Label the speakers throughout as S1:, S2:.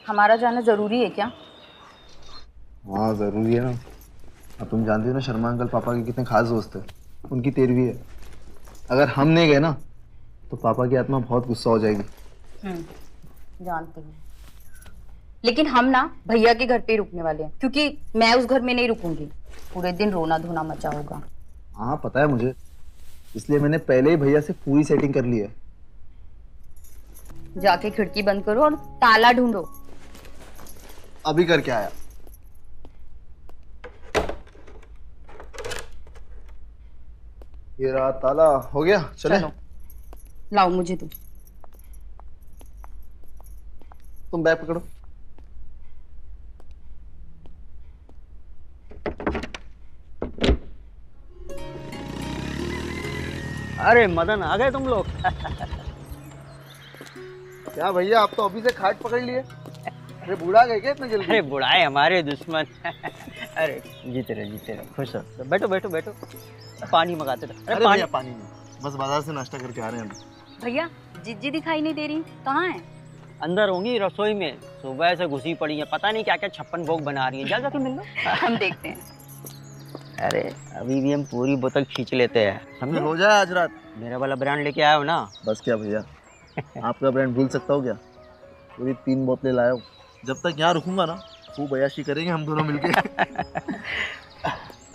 S1: हमारा जाना जरूरी है क्या?
S2: हाँ जरूरी है ना। अब तुम जानती हो ना शर्मा अंकल पापा के कितने खास दोस्त है। उनकी 13वीं है। अगर हम नहीं गए ना तो पापा की आत्मा बहुत गुस्सा हो जाएगी।
S1: जानती हूँ। लेकिन हम ना भैया के घर पे ही रुकने वाले हैं, क्योंकि मैं उस घर में नहीं रुकूंगी। पूरे दिन रोना धोना मचा होगा।
S2: हाँ पता है मुझे, इसलिए मैंने पहले ही भैया से पूरी सेटिंग कर ली है।
S1: जाके खिड़की बंद करो और ताला ढूंढो।
S2: अभी करके आया। ये रहा ताला, हो गया चले।
S1: चलो, लाओ मुझे दो।
S2: तुम बैग पकड़ो।
S3: अरे मदन, आ गए तुम लोग।
S2: क्या भैया, आप तो अभी से खाट पकड़ लिए। अरे बूढ़ा गए क्या इतना जल्दी?
S3: अरे बुढ़ाए हमारे दुश्मन। अरे जीते रहो खुश रहो। बैठो बैठो बैठो, पानी मंगाते रहो।
S2: अरे भैया पानी नहीं, बस बाजार से नाश्ता करके आ रहे हैं अभी।
S1: भैया जिज्जी दिखाई नहीं दे रही, कहाँ है?
S3: अंदर होंगी रसोई में, सुबह से घुसी पड़ी है, पता नहीं क्या क्या 56 भोग बना रही है। जा जाके मिल लो।
S1: हम देखते हैं।
S3: अरे अभी भी हम पूरी बोतल खींच लेते हैं, समझे?
S2: हो जाए आज रात।
S3: मेरा वाला ब्रांड लेके आए हो ना।
S2: बस क्या भैया, आपका ब्रांड भूल सकता हूँ क्या? पूरी 3 बोतलें लाया हूँ। जब तक यहाँ रुकूंगा ना खूब अय्याशी करेंगे हम दोनों मिलके।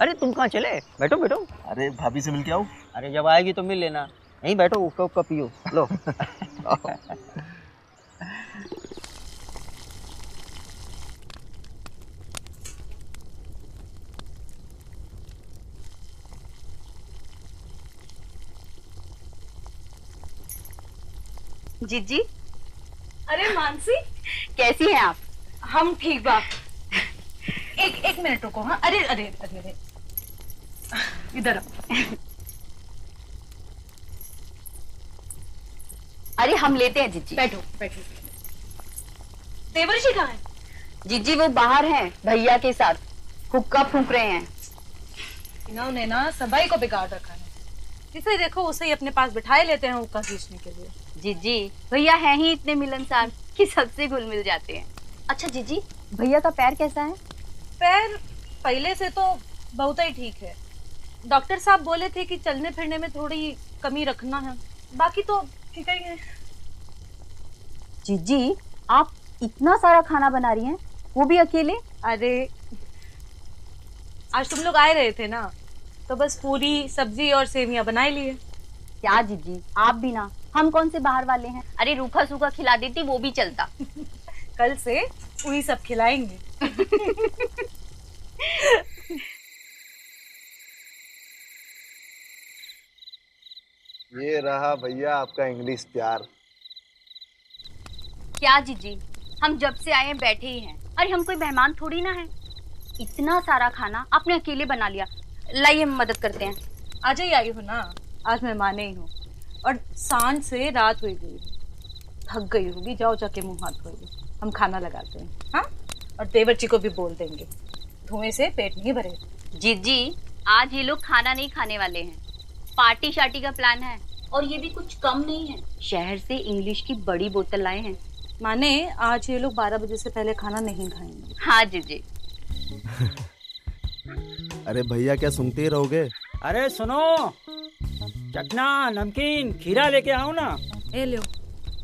S3: अरे तुम कहाँ चले? बैठो बैठो।
S2: अरे भाभी से मिलके आओ।
S3: अरे जब आएगी तो मिल लेना। नहीं बैठो, उक्का उक्का पियो लो।
S1: जिज्जी,
S4: अरे मानसी,
S1: कैसी हैं आप?
S4: हम ठीक बा। एक एक मिनट रुको। हाँ, अरे अरे अरे अरे, इधर आओ।
S1: अरे हम लेते हैं जिज्जी।
S4: बैठो बैठो। देवर्षि कहाँ है?
S1: जिज्जी वो बाहर हैं भैया के साथ, हुक्का फूंक रहे हैं।
S4: इन्होंने ना सबाई को बिगाड़ रखा है। जिसे देखो उसे ही अपने पास बिठाए लेते हैं हुक्का खींचने के लिए।
S1: जिज्जी भैया हैं ही इतने मिलनसार कि सबसे घुल मिल जाते हैं। अच्छा जिज्जी, भैया का पैर कैसा है?
S4: पैर पहले से तो बहुत ही ठीक है। डॉक्टर साहब बोले थे कि चलने फिरने में थोड़ी कमी रखना है, बाकी तो ठीक ही है।
S1: जिज्जी आप इतना सारा खाना बना रही हैं, वो भी अकेले?
S4: अरे आज तुम लोग आए रहे थे ना, तो बस पूरी सब्जी और सेवियां बनाई लिए।
S1: क्या जिज्जी, आप भी ना, हम कौन से बाहर वाले हैं? अरे रूखा सूखा खिला देती वो भी चलता।
S4: कल से वही सब खिलाएंगे।
S2: ये रहा भैया आपका इंग्लिश प्यार।
S1: क्या जिज्जी, हम जब से आए हैं बैठे ही हैं। अरे हम कोई मेहमान थोड़ी ना है। इतना सारा खाना आपने अकेले बना लिया। लाइए हम मदद करते हैं।
S4: आज ही आई हो ना, आज मेहमान ही हूँ। और सांझ से रात हुई गई, थक गई होगी। जाओ जाके मुंह हाथ धो लो, हम खाना लगाते हैं। हाँ, और देवर्ची को भी बोल देंगे, धुएं से पेट नहीं भरेगा।
S1: जिज्जी आज ये लोग खाना नहीं खाने वाले हैं, पार्टी शार्टी का प्लान है। और ये भी कुछ कम नहीं है, शहर से इंग्लिश की बड़ी बोतल लाए हैं।
S4: माने आज ये लोग 12 बजे से पहले खाना नहीं खाएंगे।
S1: हाँ जिज्जी।
S2: अरे भैया क्या सुनते ही रहोगे?
S3: अरे सुनो, चटना नमकीन खीरा लेके आओ ना।
S4: ए लो,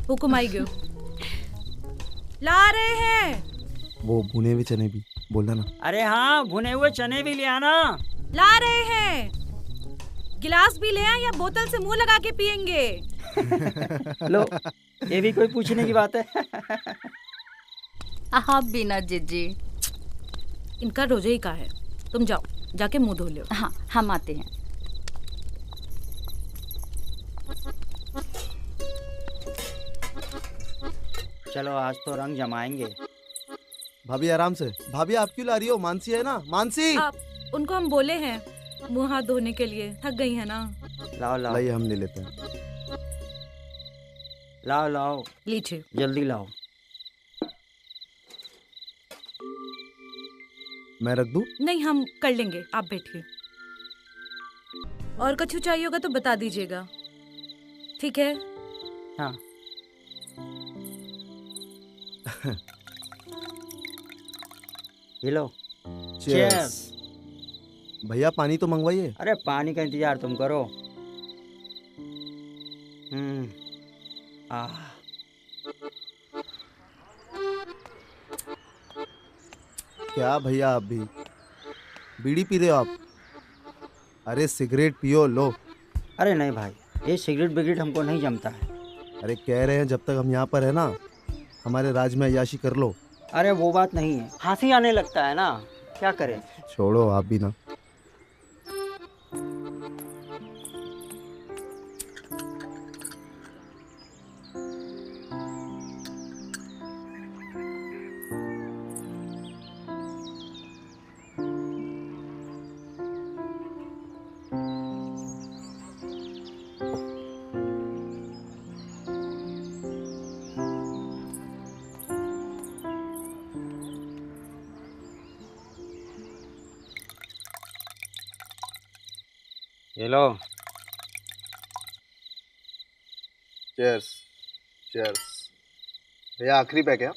S4: हुकुम आई गयो। ला रहे हैं।
S2: वो भुने हुए चने भी बोलना ना।
S3: अरे हाँ, भुने हुए चने भी ले आना।
S4: ला रहे हैं। गिलास भी ले आए या बोतल से मुंह लगा के पियेंगे?
S3: लो, ये भी कोई पूछने की बात है?
S1: आप भी ना जिज्जी।
S4: इनका रोजे ही का है। तुम जाओ, जाके मुंह धो लो।
S1: हाँ हम आते हैं।
S3: चलो आज तो रंग जमाएंगे।
S2: भाभी आराम से। भाभी आप क्यों ला रही हो? मानसी है ना, मानसी।
S4: आप उनको हम बोले हैं मुंह हाथ धोने के लिए, थक गई है ना।
S3: लाओ लाओ
S2: लाइए हम ले लेते हैं।
S3: लाओ लाओ,
S4: लीजिए।
S3: जल्दी लाओ।
S2: मैं रख दूं?
S4: नहीं, हम कर लेंगे, आप बैठिए। और कछु चाहिए होगा तो बता दीजिएगा, ठीक है?
S3: हाँ। ये लो।
S2: Cheers. भैया पानी तो मंगवाइए।
S3: अरे पानी का इंतजार तुम करो। आह,
S2: क्या भैया आप भी बीड़ी पी रहे हो आप? अरे सिगरेट पियो लो।
S3: अरे नहीं भाई, ये सिगरेट बिगरेट हमको नहीं जमता है।
S2: अरे कह रहे हैं जब तक हम यहाँ पर है ना, हमारे राज में अय्याशी कर लो।
S3: अरे वो बात नहीं है, खांसी आने लगता है ना, क्या करें।
S2: छोड़ो आप भी ना।
S3: ये लो।
S2: चीयर्स। चीयर्स। भैया आखिरी पैक है।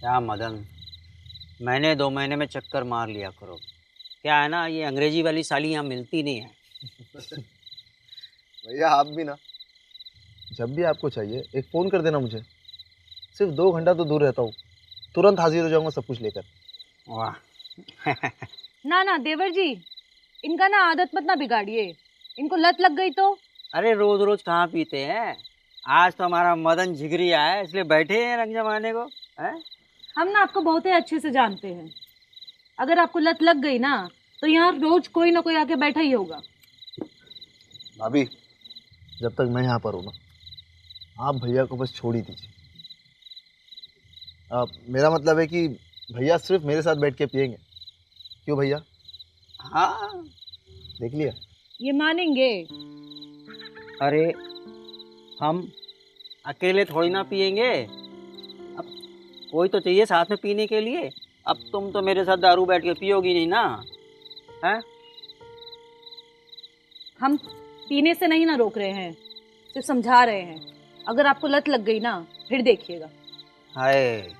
S3: क्या मदन, महीने 2 महीने में चक्कर मार लिया करो। क्या है ना, ये अंग्रेजी वाली साली यहाँ मिलती नहीं है।
S2: भैया आप भी ना, जब भी आपको चाहिए एक फ़ोन कर देना मुझे। सिर्फ 2 घंटा तो दूर रहता हूँ, तुरंत हाजिर हो जाऊंगा सब कुछ लेकर।
S3: वाह।
S4: ना ना देवर जी, इनका ना आदत मत ना बिगाड़िए, इनको लत लग गई तो।
S3: अरे रोज रोज कहाँ पीते हैं, आज तो हमारा मदन जिगरी आया है इसलिए बैठे हैं रंग जमाने को है?
S4: हम ना आपको बहुत ही अच्छे से जानते हैं, अगर आपको लत लग गई ना तो यहाँ रोज कोई ना कोई आके बैठा ही होगा।
S2: भाभी जब तक मैं यहाँ पर हूँ ना, आप भैया को बस छोड़ ही दीजिए। मेरा मतलब है कि भैया सिर्फ मेरे साथ बैठ के पियेंगे। क्यों भैया?
S3: हाँ।
S2: देख लिया?
S4: ये मानेंगे?
S3: अरे हम अकेले थोड़ी ना पियेंगे, अब कोई तो चाहिए साथ में पीने के लिए। अब तुम तो मेरे साथ दारू बैठ के पियोगी नहीं ना, हैं?
S4: हम पीने से नहीं ना रोक रहे हैं, सिर्फ समझा रहे हैं। अगर आपको लत लग गई ना फिर देखिएगा।
S3: हाय,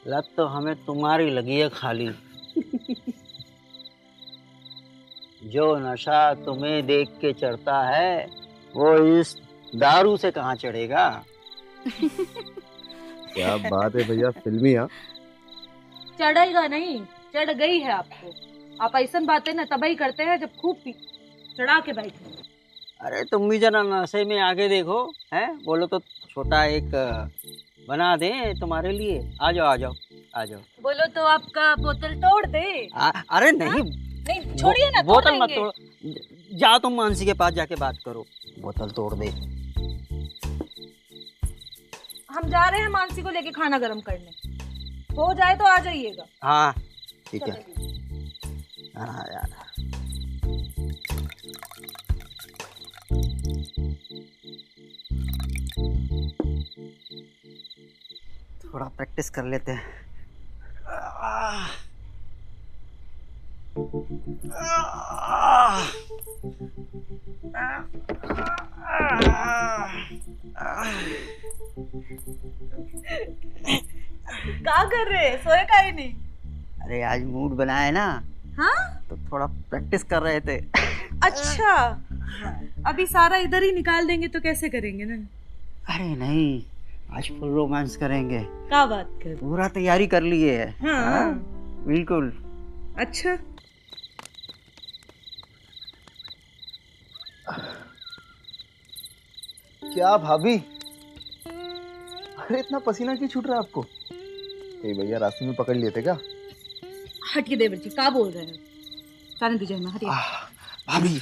S3: लत तो हमें तुम्हारी लगी है खाली। जो नशा तुम्हें देख के चढ़ता है वो इस दारू से कहाँ चढ़ेगा।
S2: क्या बात है भैया, फिल्मी। हाँ
S4: चढ़ेगा नहीं, चढ़ गई है आपको। आप ऐसा बातें ना तभी करते हैं जब खूब चढ़ा के बैठे।
S3: अरे तुम भी जरा नशे में आगे देखो, हैं? बोलो तो छोटा एक बना दें तुम्हारे लिए। आ जाओ आ जाओ आ जाओ।
S4: बोलो तो आपका बोतल तोड़ दे।
S3: अरे नहीं,
S4: नहीं छोड़िए ना,
S3: बोतल मत तोड़। जाओ तुम मानसी के पास जाके बात करो, बोतल तोड़ दे।
S4: हम जा रहे हैं मानसी को लेके खाना गर्म करने, हो जाए तो आ जाइएगा।
S3: हाँ ठीक है। हाँ यार, थोड़ा प्रैक्टिस कर लेते हैं।
S4: क्या कर रहे हैं, सोए का ही नहीं?
S3: अरे आज मूड बना है ना,
S4: हाँ
S3: तो थोड़ा प्रैक्टिस कर रहे थे।
S4: अच्छा, अभी सारा इधर ही निकाल देंगे तो कैसे करेंगे ना?
S3: अरे नहीं, आज फुल रोमांस करेंगे।
S4: क्या बात कर?
S3: पूरा तैयारी कर लिए है।
S4: हाँ
S3: बिल्कुल।
S4: अच्छा,
S2: क्या भाभी, अरे इतना पसीना क्यों छूट रहा है आपको? कहीं भैया रास्ते में पकड़ लिए थे क्या?
S4: हटिए देवर जी, क्या बोल रहे हैं? जाने दीजिए ना, हटिए।
S2: भाभी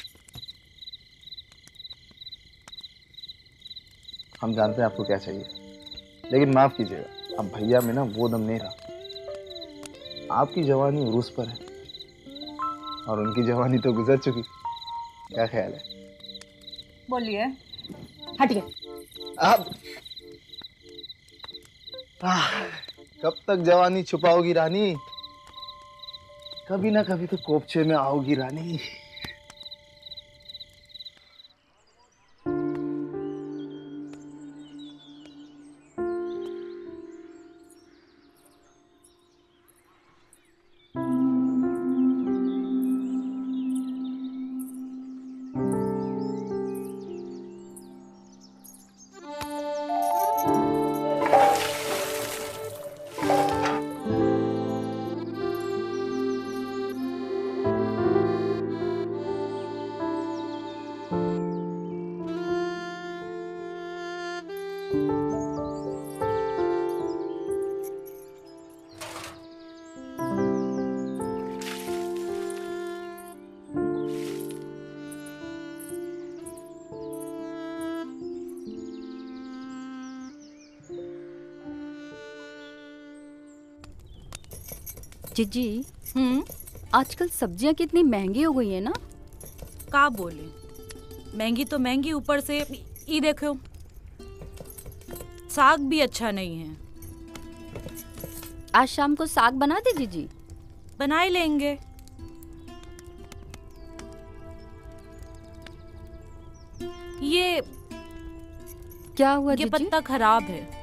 S2: हम जानते हैं आपको क्या चाहिए, लेकिन माफ कीजिएगा, अब भैया में ना वो दम नहीं रहा। आपकी जवानी उरूस पर है और उनकी जवानी तो गुजर चुकी। क्या ख्याल है?
S4: बोलिए। हटिए।
S2: आप कब तक जवानी छुपाओगी रानी? कभी ना कभी तो कोपचे में आओगी रानी।
S1: जीजी आजकल सब्जियां कितनी महंगी हो गई है ना।
S4: का बोले, महंगी तो महंगी, ऊपर से ये देखो साग भी अच्छा नहीं है।
S1: आज शाम को साग बना दे जीजी।
S4: बना ही लेंगे। ये
S1: क्या हुआ
S4: ये
S1: जीजी?
S4: पत्ता खराब है।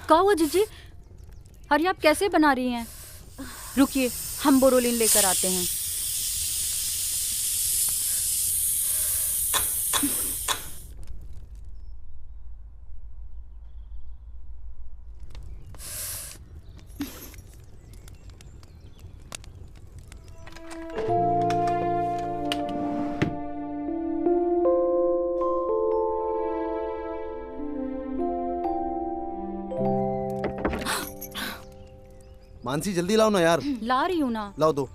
S1: क्या हुआ जीजी? अरे आप कैसे बना रही हैं? रुकिए, हम बोरोलिन लेकर आते हैं।
S5: मानसी जल्दी लाओ ना यार।
S1: ला रही हूँ ना।
S5: लाओ दो।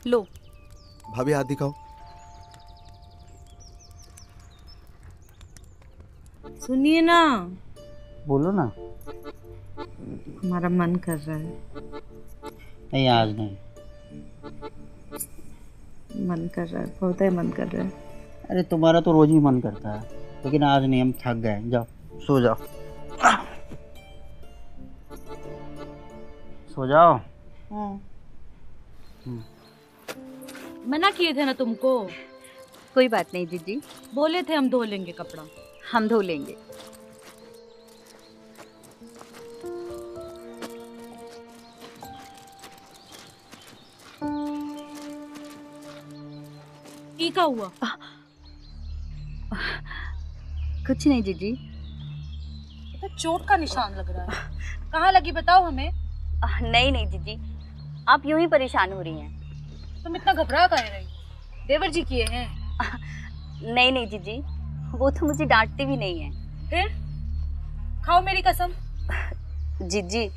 S1: लो।
S5: भाभी हाथ दिखाओ।
S4: सुनिए ना,
S3: बोलो ना।
S4: हमारा मन कर रहा है।
S3: नहीं आज नहीं।
S4: मन कर रहा है, बहुत ही मन कर रहा है।
S3: अरे तुम्हारा तो रोज ही मन करता है, लेकिन आज नहीं, हम थक गए। जाओ सो जाओ, सो जाओ।
S4: मना किए थे ना तुमको।
S1: कोई बात नहीं जीजी,
S4: बोले थे हम धो लेंगे कपड़ा।
S1: हम धो लेंगे।
S4: ई का हुआ?
S1: कुछ नहीं जीजी।
S4: तो चोट का निशान लग रहा है। कहाँ लगी बताओ हमें।
S1: नहीं नहीं जीजी, आप यूं ही परेशान हो रही हैं।
S4: तुम इतना घबरा काहे रही? देवर जी किए हैं?
S1: नहीं नहीं जीजी, वो तो मुझे डांटते भी नहीं है।
S4: फिर खाओ मेरी कसम।
S1: जीजी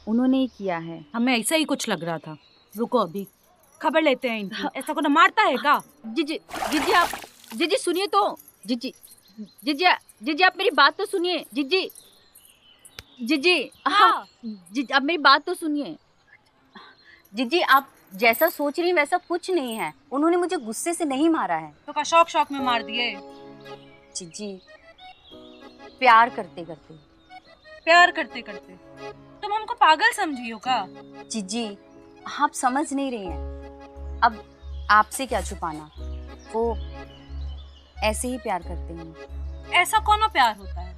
S1: उन्होंने ही किया है।
S4: हमें ऐसा ही कुछ लग रहा था। रुको अभी खबर लेते हैं इनकी। ऐसा को ना मारता है का?
S1: जीजी जीजी आप जीजी सुनिए तो। जीजी जीजी जीजी आप मेरी बात तो सुनिए। जीजी जीजी हाँ जीजी आप मेरी बात तो सुनिए। जीजी आप जैसा सोच रही हैं वैसा कुछ नहीं है। उन्होंने मुझे गुस्से से नहीं मारा है।
S4: तो का शौक शौक में मार दिए?
S1: जीजी प्यार करते करते।
S4: प्यार करते करते? तुम हमको पागल समझी हो का?
S1: जीजी आप समझ नहीं रही हैं। अब आपसे क्या छुपाना, वो ऐसे ही प्यार करते हैं।
S4: ऐसा कौन प्यार होता है?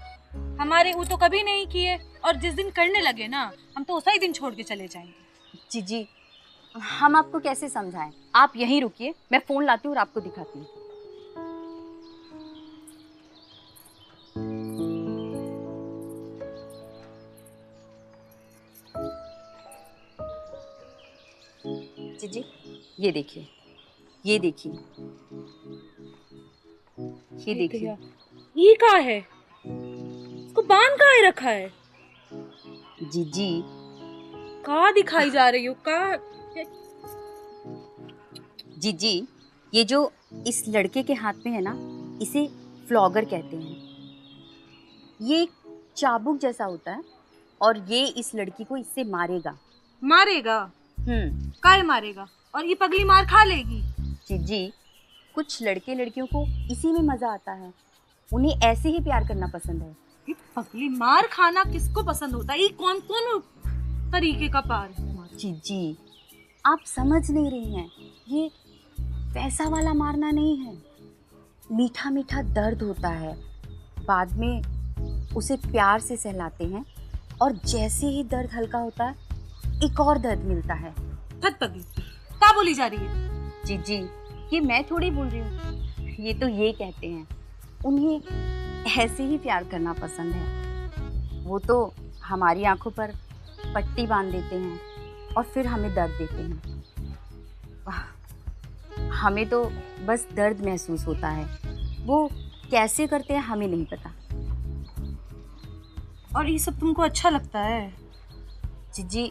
S4: हमारे वो तो कभी नहीं किए, और जिस दिन करने लगे ना हम तो उसी दिन छोड़ के चले जाएंगे।
S1: जीजी हम आपको कैसे समझाएं? आप यहीं रुकिए, मैं फोन लाती हूँ और आपको दिखाती हूँ। जीजी ये देखिए, ये देखिए, ये देखिए।
S4: ये क्या है? इसको बांध काहे रखा है?
S1: जीजी
S4: कहाँ दिखाई जा रही हो का?
S1: जीजी ये जो इस लड़के के हाथ में है ना, इसे फ्लॉगर कहते हैं। ये एक चाबुक जैसा होता है और ये इस लड़की को इससे मारेगा।
S4: मारेगा? काहे मारेगा? और ये पगली मार खा लेगी?
S1: जीजी कुछ लड़के लड़कियों को इसी में मजा आता है। उन्हें ऐसे ही प्यार करना पसंद है।
S4: ये पगली मार खाना किसको पसंद होता है? ये कौन कौन तरीके का प्यार है?
S1: जीजी आप समझ नहीं रही हैं। ये वैसा वाला मारना नहीं है। मीठा मीठा दर्द होता है, बाद में उसे प्यार से सहलाते हैं और जैसे ही दर्द हल्का होता है एक और दर्द मिलता है।
S4: थत पगली क्या बोली जा रही है?
S1: जीजी ये मैं थोड़ी बोल रही हूँ, ये तो ये कहते हैं। उन्हें ऐसे ही प्यार करना पसंद है। वो तो हमारी आंखों पर पट्टी बांध देते हैं और फिर हमें दर्द देते हैं। हमें तो बस दर्द महसूस होता है। वो कैसे करते हैं हमें नहीं पता।
S4: और ये सब तुमको अच्छा लगता है?
S1: जीजी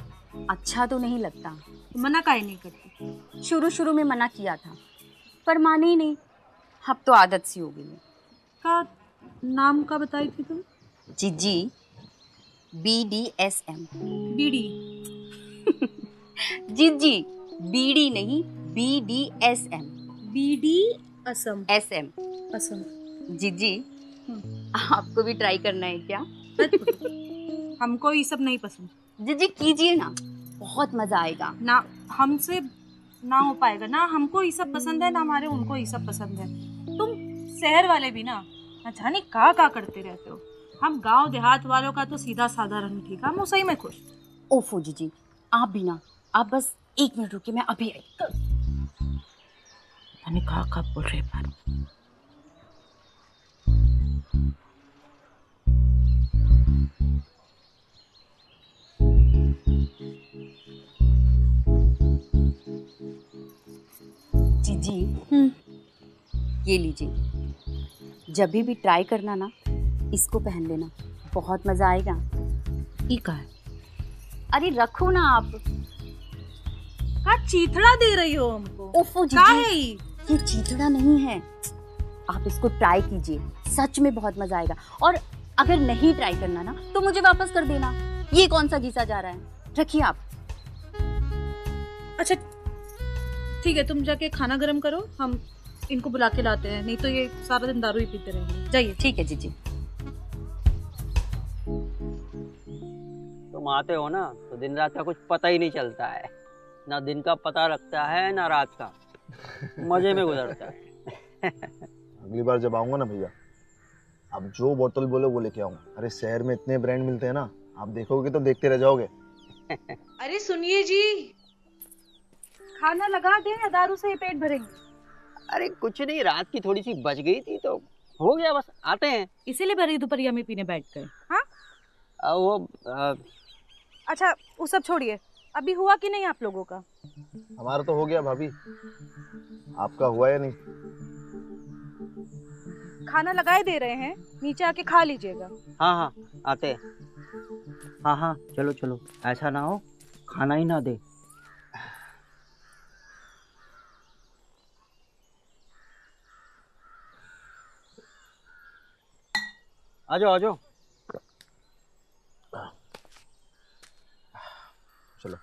S1: अच्छा तो नहीं लगता।
S4: तो मना काहे नहीं करती?
S1: शुरू शुरू में मना किया था पर माने ही नहीं, अब तो आदत सी हो गई है।
S4: का नाम का बताई थी तुम?
S1: जीजी BDSM।
S4: बीड़ी?
S1: जीजी बीडी नहीं BDSM।
S4: BD SM?
S1: SM।
S4: SM.
S1: जीजी आपको भी ट्राई करना है क्या?
S4: हमको ये सब नहीं पसंद।
S1: जीजी कीजिए ना, बहुत मजा आएगा।
S4: ना हमसे ना हो पाएगा ना, हमको ये सब पसंद है ना हमारे उनको ये सब पसंद है। तुम शहर वाले भी ना जाने का करते रहते हो। हम गांव देहात वालों का तो सीधा साधा रंग ठीक है, हम उसी में खुश।
S1: ओफो जीजी आप भी ना, आप बस 1 मिनट रुकिए, मैं अभी आई।
S4: जाने का बोल रहे पर
S1: जीजी ये लीजिए, जब भी ट्राई करना ना इसको पहन लेना, बहुत मजा आएगा।
S4: ई का है?
S1: अरे रखो ना आप।
S4: का चीथड़ा दे रही हो हमको?
S1: ओफो
S4: का
S1: जीजी
S4: है
S1: ये चीथड़ा नहीं है, आप इसको ट्राई कीजिए, सच में बहुत मजा आएगा। और अगर नहीं ट्राई करना ना तो मुझे वापस कर देना। ये कौन सा घिसा जा रहा है, रखिए आप।
S4: अच्छा ठीक है, तुम जाके खाना गरम करो, हम इनको बुला के लाते हैं, नहीं तो ये सारा दिन दारू ही पीते रहेंगे। जाइए।
S1: ठीक है जीजी।
S3: तुम आते हो ना तो दिन रात का कुछ पता ही नहीं चलता है, ना दिन का पता लगता है ना रात का, मजे में गुजरता है।
S2: अगली बार जब आऊंगा ना भैया, आप जो बोतल बोले वो लेके आऊंगा। अरे शहर में इतने ब्रांड मिलते हैं ना, आप देखोगे तो देखते रह जाओगे।
S4: अरे सुनिए जी, खाना लगा दे या दारू से ही पेट भरेंगे?
S3: अरे कुछ नहीं, रात की थोड़ी सी बच गई थी तो हो गया, बस आते हैं।
S4: इसीलिए भरी दोपहरिया में पीने बैठ गए? हाँ अच्छा वो सब छोड़िए, अभी हुआ कि नहीं आप लोगों का?
S2: हमारा तो हो गया भाभी, आपका हुआ या नहीं?
S4: खाना लगाए दे रहे हैं, नीचे आके खा लीजिएगा।
S3: हाँ हाँ आते हैं। हाँ हाँ चलो चलो, ऐसा ना हो खाना ही ना दे। आ जाओ आ जाओ।
S2: चलो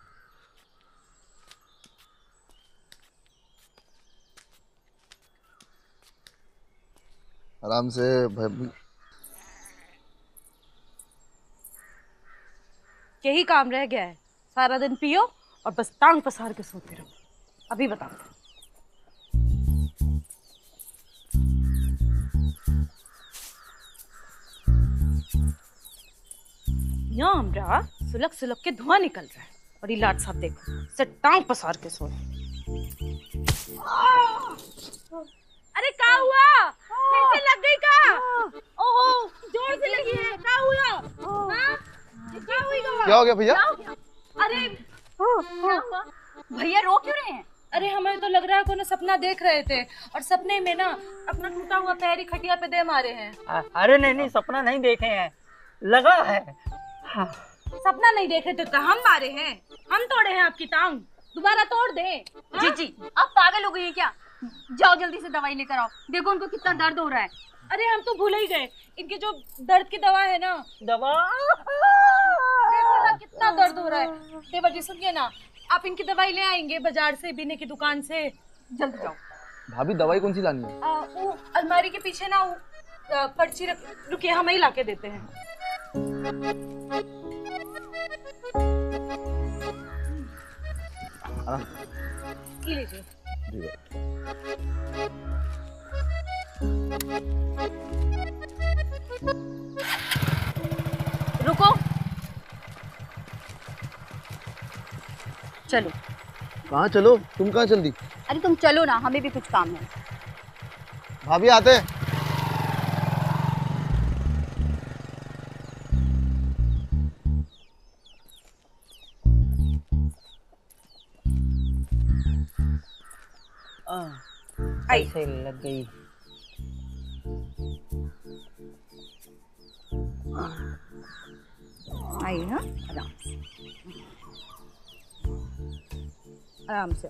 S2: आराम से भाभी।
S4: यही काम रह गया है, सारा दिन पियो और बस टांग पसार के सोते रहो। अभी बताओ। यहाँ हमरा सुलग सुलग के धुआं निकल रहा है और ये लाट साहब देखो से टांग पसार के सोए। अरे क्या हुआ? फिर से लग गई का? ओहो जोर से लगी है, क्या हुआ? हाँ? क्या हुई गवा?
S2: क्या हो गया भैया?
S4: अरे
S1: क्या हुआ? भैया रो क्यों रहे हैं?
S4: अरे हमें तो लग रहा है कोई सपना देख रहे थे और सपने में ना अपना टूटा हुआ पैर ही खटिया पे दे मारे हैं।
S3: अरे नहीं नहीं, सपना नहीं देखे हैं, लगा है। हाँ।
S4: सपना नहीं देखे थे तो हम मारे हैं, हम तोड़े हैं आपकी टांग, दोबारा तोड़ दे।
S1: जीजी आप पागल हो गई हैं क्या? जाओ जल्दी से दवाई लेकर आओ, देखो उनको कितना दर्द हो रहा है।
S4: अरे हम तो भूल ही गए, इनके जो दर्द की दवा है ना,
S3: दवा
S4: देखो ना कितना दर्द हो रहा है। देवर जी सुनिए ना, आप इनकी दवाई ले आएंगे बाजार से, बीने की दुकान से, जल्दी जाओ।
S2: भाभी दवाई कौन सी लानी है?
S4: वो अलमारी के पीछे ना वो पर्ची रुकिए, हम ही लाके देते हैं। ये लीजिए।
S2: जी है।
S1: रुको, चलो।
S2: कहाँ चलो? तुम कहाँ चल दी?
S1: अरे तुम चलो ना, हमें भी कुछ काम है।
S2: भाभी आते हैं।
S3: ऐसे लग गई।
S4: आइए, हाँ, आराम से, आराम से।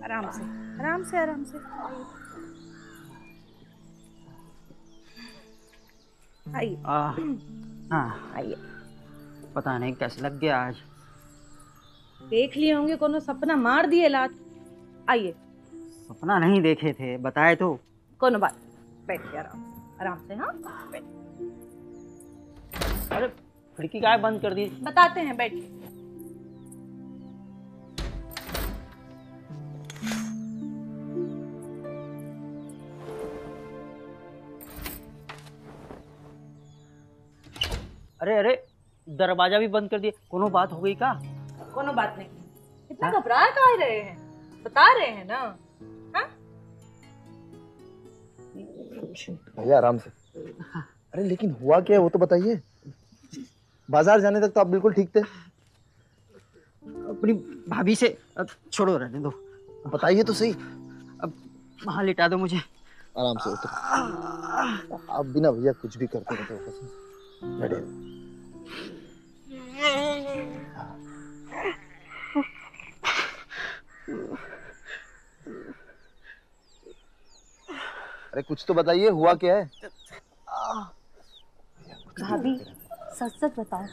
S4: आराम से, आराम से, आराम से। आइए,
S3: हाँ,
S4: आइए।
S3: पता नहीं कैसे लग गया आज।
S4: देख लिए होंगे कोनो सपना मार दिए लात। आइए।
S3: सपना नहीं देखे थे, बताए तो।
S4: कोनो बात, बैठिए आराम से, आराम से, हाँ, बैठिए।
S3: अरे खिड़की काय बंद कर दी?
S4: बताते हैं, बैठिए।
S3: अरे अरे, दरवाजा भी बंद कर दिए। कोनो बात हो गई का?
S4: कोनो बात नहीं। इतना घबरा काहे रहे हैं? बता रहे हैं ना, हाँ?
S2: भैया आराम से। अरे लेकिन हुआ क्या है वो तो बताइए। बाजार जाने तक तो आप बिल्कुल ठीक थे।
S3: अपनी भाभी से अब छोड़ो, रहने दो।
S2: बताइए तो सही।
S3: अब वहां लिटा दो मुझे।
S2: आराम से उतर। आप बिना भैया कुछ भी करते रहते हो कसम। बैठिए। अरे कुछ तो बताइए, हुआ क्या है?
S4: भाभी, सच सच बताओ,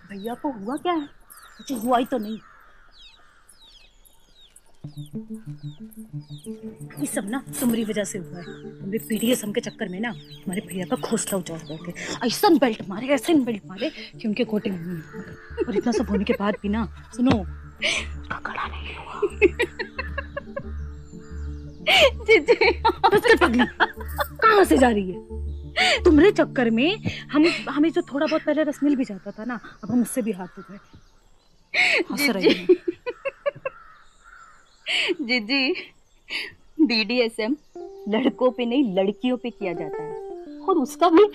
S4: भैया को हुआ क्या है? कुछ हुआ ही तो नहीं। ये सब ना तुम्हारी वजह से हुआ है। तुम्हारे पीडीएसएम के चक्कर में ना हमारे भैया का घोंसला उजाड़ गए। ऐसा बेल्ट मारे, ऐसे बेल्ट मारे कि उनके गोटे में। और इतना सब होने के बाद भी ना, सुनो, कड़ा नहीं हुआ। जीजी, बस कर पगली, कहाँ से जा रही है? तुम्हारे चक्कर में हमें जो थोड़ा बहुत पहले रस मिल भी जाता था ना, अब हम उससे भी हाथ धो गए। हंस रही है।
S1: जीजी, बीडीएसएम लड़कों पे नहीं लड़कियों पे किया जाता है, और उसका भी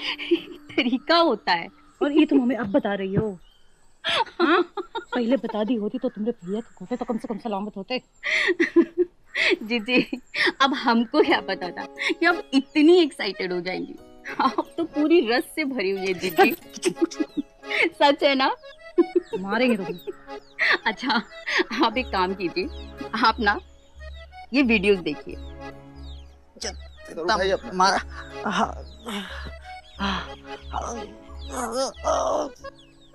S1: तरीका होता है।
S4: और ये तुम हमें अब बता रही हो? हाँ? पहले बता दी होती तो तुमने भैया के होते तो कम से कम सलामत होते।
S1: जीजी, अब हमको क्या पता था कि अब इतनी एक्साइटेड हो जाएंगी। आप तो पूरी रस से भरी हुई है जीजी। सच है ना?
S4: मारेंगे तुम्हें।
S1: अच्छा, आप एक काम कीजिए, आप ना ये वीडियोस देखिए।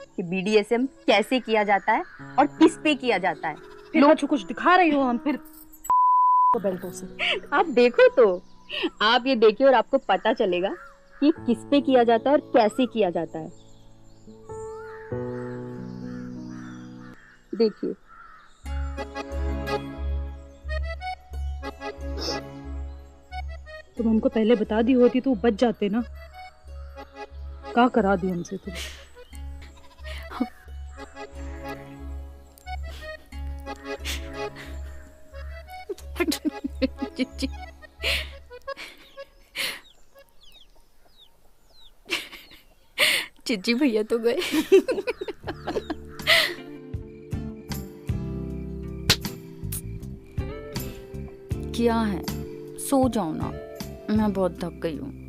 S1: कि बीडीएसएम कैसे किया जाता है और किस पे किया जाता है।
S4: फिर कुछ दिखा रही हो हम फिर बेल्टों से।
S1: आप देखो तो, आप ये देखिए और आपको पता चलेगा कि किस पे किया जाता है और कैसे किया जाता है। देखिए।
S4: तुम हमको पहले बता दी होती तो बच जाते ना। क्या करा दी हमसे तुम?
S1: चिज्जी भैया तो गए। क्या है, सो जाओ ना, मैं बहुत थक गई हूँ।